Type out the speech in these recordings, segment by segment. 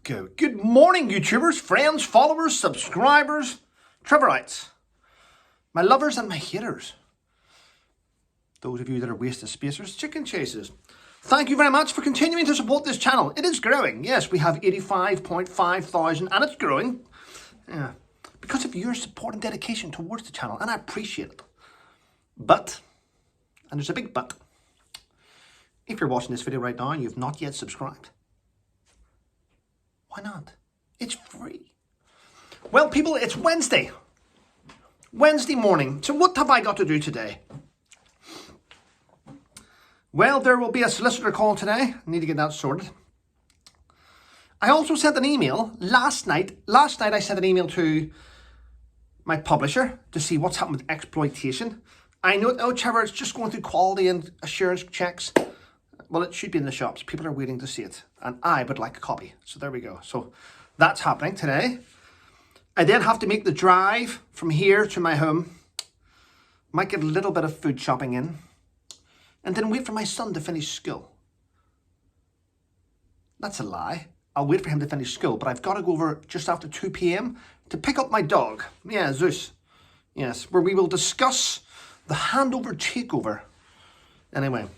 go. Good morning, YouTubers, friends, followers, subscribers, Trevorites, my lovers and my haters. Those of you that are wasted spacers, chicken chasers. Thank you very much for continuing to support this channel. It is growing. Yes, we have 85.5 thousand and it's growing. Yeah, because of your support and dedication towards the channel, and I appreciate it. But, and there's a big but, if you're watching this video right now and you've not yet subscribed, why not? It's free. Well, people, it's Wednesday. Wednesday morning. So what have I got to do today? Well, there will be a solicitor call today. I need to get that sorted. I also sent an email last night. Last night I sent an email to my publisher to see what's happened with exploitation. I know, oh, Trevor, it's just going through quality and assurance checks. Well, it should be in the shops. People are waiting to see it. And I would like a copy. So there we go. So that's happening today. I then have to make the drive from here to my home. Might get a little bit of food shopping in. And then wait for my son to finish school. That's a lie. I'll wait for him to finish school. But I've got to go over just after 2 p.m. to pick up my dog. Yeah, Zeus. Yes, where we will discuss the handover takeover. Anyway,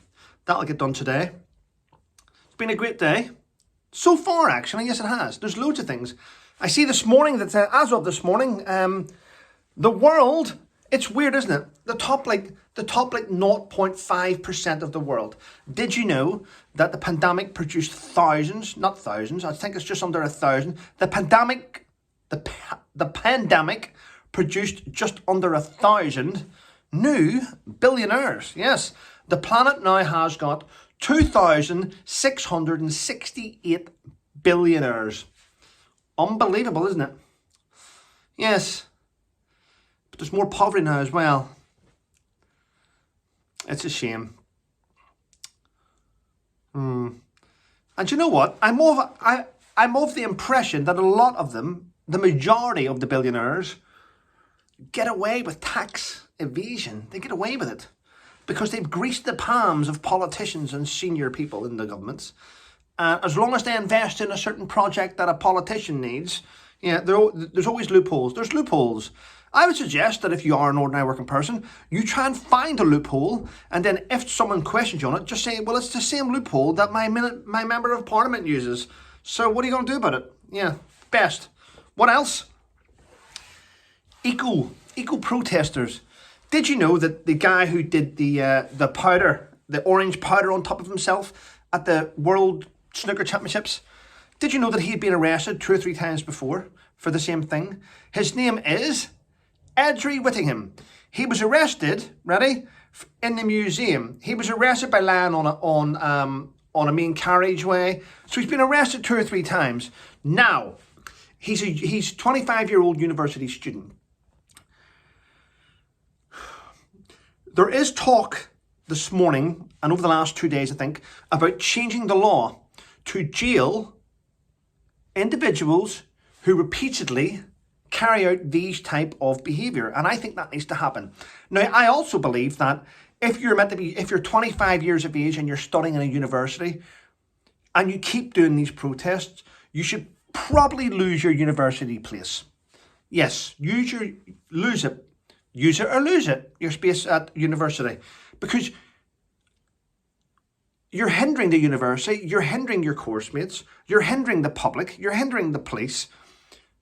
that'll get done today. It's been a great day. So far, actually, yes, it has. There's loads of things. I see this morning that, as of this morning, the world, it's weird, isn't it? The top 0.5% of the world. Did you know that the pandemic produced thousands, not thousands, I think it's just under 1,000. The pandemic produced just under 1,000 new billionaires. Yes, the planet now has got 2,668 billionaires. Unbelievable, isn't it? Yes. But there's more poverty now as well. It's a shame. And you know what? I'm of the impression that a lot of them, the majority of the billionaires, get away with tax evasion. They get away with it because they've greased the palms of politicians and senior people in the governments. As long as they invest in a certain project that a politician needs, yeah, there's always loopholes. There's loopholes. I would suggest that if you are an ordinary working person, you try and find a loophole, and then if someone questions you on it, just say, well, it's the same loophole that my member of parliament uses. So what are you going to do about it? Yeah, best. What else? Eco protesters. Did you know that the guy who did the powder, the orange powder on top of himself at the World Snooker Championships, did you know that he had been arrested 2 or 3 times before for the same thing? His name is Edry Whittingham. He was arrested, ready, in the museum. He was arrested by lying on a main carriageway. So he's been arrested 2 or 3 times. Now, he's a 25-year-old university student. There is talk this morning, and over the last 2 days, I think, about changing the law to jail individuals who repeatedly carry out these type of behaviour. And I think that needs to happen. Now, I also believe that if you're 25 years of age and you're studying in a university and you keep doing these protests, you should probably lose your university place. Yes, use it or lose it, your space at university. Because you're hindering the university, you're hindering your course mates, you're hindering the public, you're hindering the police.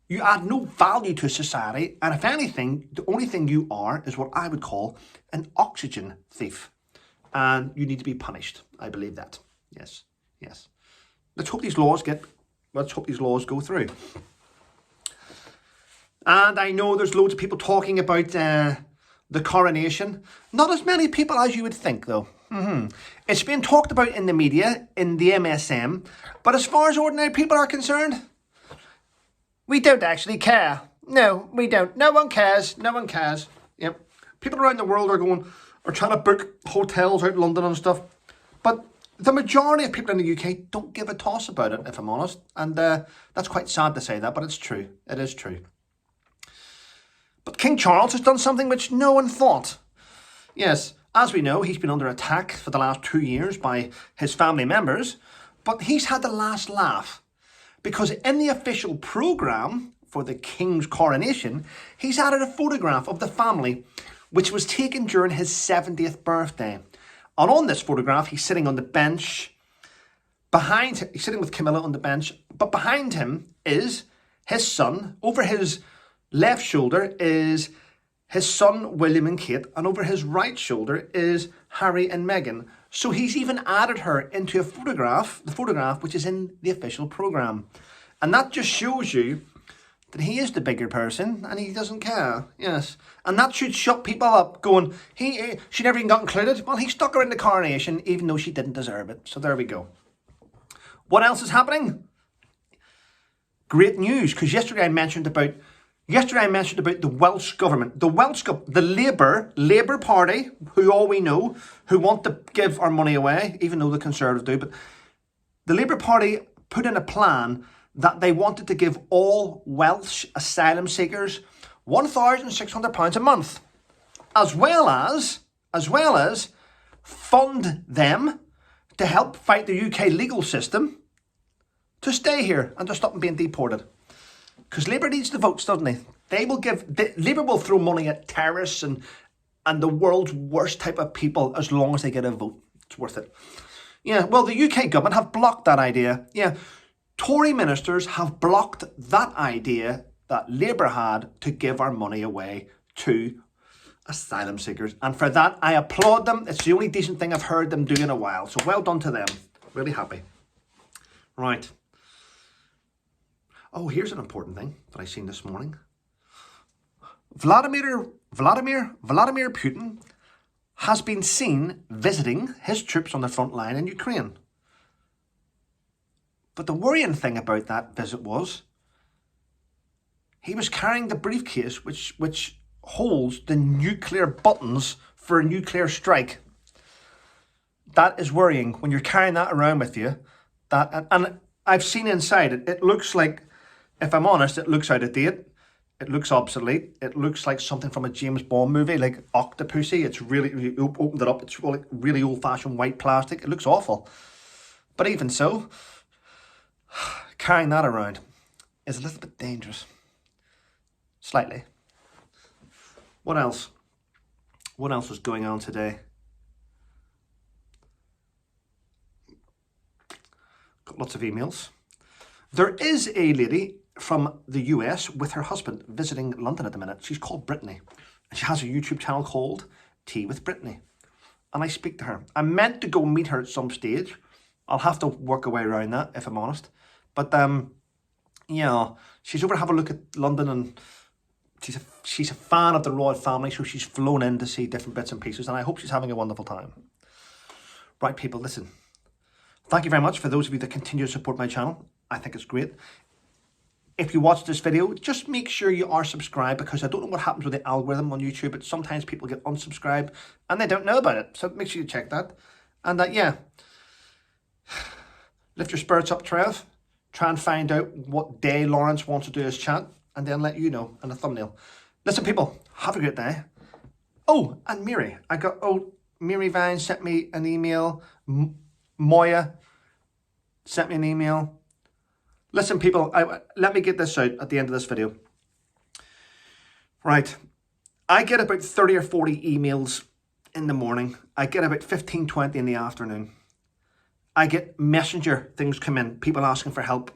You add no value to society, and if anything, the only thing you are is what I would call an oxygen thief. And you need to be punished. I believe that. Yes, yes. Let's hope these laws go through. And I know there's loads of people talking about the Coronation. Not as many people as you would think, though. It's been talked about in the media, in the MSM, but as far as ordinary people are concerned, we don't actually care. No, we don't. No one cares. No one cares. Yep. People around the world are trying to book hotels out in London and stuff. But the majority of people in the UK don't give a toss about it, if I'm honest. And that's quite sad to say that, but it's true. It is true. But King Charles has done something which no one thought. Yes, as we know, he's been under attack for the last 2 years by his family members, but he's had the last laugh because in the official programme for the King's coronation, he's added a photograph of the family, which was taken during his 70th birthday. And on this photograph, he's sitting on the bench. He's sitting with Camilla on the bench, but behind him is his son. Over his left shoulder is his son, William and Kate, and over his right shoulder is Harry and Meghan. So he's even added her into a photograph, the photograph which is in the official programme. And that just shows you that he is the bigger person and he doesn't care. Yes. And that should shut people up going, she never even got included. Well, he stuck her in the coronation even though she didn't deserve it. So there we go. What else is happening? Great news, because yesterday I mentioned about the Welsh government, the Labour Party, who all we know, who want to give our money away, even though the Conservatives do, but the Labour Party put in a plan that they wanted to give all Welsh asylum seekers £1,600 a month, as well as fund them to help fight the UK legal system to stay here and to stop them being deported. Because Labour needs the votes, doesn't they? Labour will throw money at terrorists and the world's worst type of people as long as they get a vote. It's worth it. Yeah, well, the UK government have blocked that idea. Yeah, Tory ministers have blocked that idea that Labour had to give our money away to asylum seekers. And for that, I applaud them. It's the only decent thing I've heard them do in a while. So well done to them. Really happy. Right. Oh, here's an important thing that I seen this morning. Vladimir Putin has been seen visiting his troops on the front line in Ukraine. But the worrying thing about that visit was he was carrying the briefcase which holds the nuclear buttons for a nuclear strike. That is worrying when you're carrying that around with you. And I've seen inside it. It looks like, if I'm honest, it looks out of date. It looks obsolete. It looks like something from a James Bond movie, like Octopussy. It's really, opened it up. It's like really old-fashioned white plastic. It looks awful. But even so, carrying that around is a little bit dangerous. Slightly. What else? What else was going on today? Got lots of emails. There is a lady from the US with her husband visiting London at the minute. She's called Brittany. And she has a YouTube channel called Tea with Brittany. And I speak to her. I'm meant to go meet her at some stage. I'll have to work a way around that, if I'm honest. But, yeah, she's over to have a look at London, and she's a fan of the royal family, so she's flown in to see different bits and pieces, and I hope she's having a wonderful time. Right, people, listen. Thank you very much for those of you that continue to support my channel. I think it's great. If you watch this video, just make sure you are subscribed, because I don't know what happens with the algorithm on YouTube, but sometimes people get unsubscribed and they don't know about it. So make sure you check that. And yeah, lift your spirits up, Trev. Try and find out what day Lawrence wants to do his chat, and then let you know in a thumbnail. Listen, people, have a great day. Oh, and Miri. Miri Vine sent me an email. Moya sent me an email. Listen, people, let me get this out at the end of this video. Right. I get about 30 or 40 emails in the morning. I get about 15, 20 in the afternoon. I get messenger things come in, people asking for help.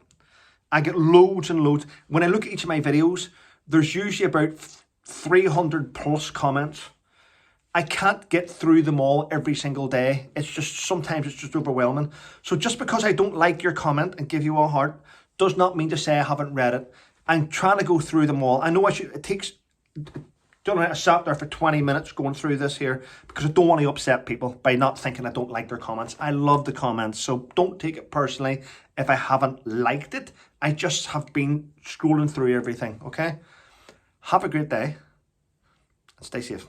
I get loads and loads. When I look at each of my videos, there's usually about 300 plus comments. I can't get through them all every single day. Sometimes it's just overwhelming. So just because I don't like your comment and give you a heart does not mean to say I haven't read it. I'm trying to go through them all. I know it takes, I sat there for 20 minutes going through this here because I don't want to upset people by not thinking I don't like their comments. I love the comments, so don't take it personally if I haven't liked it. I just have been scrolling through everything, okay? Have a great day and stay safe.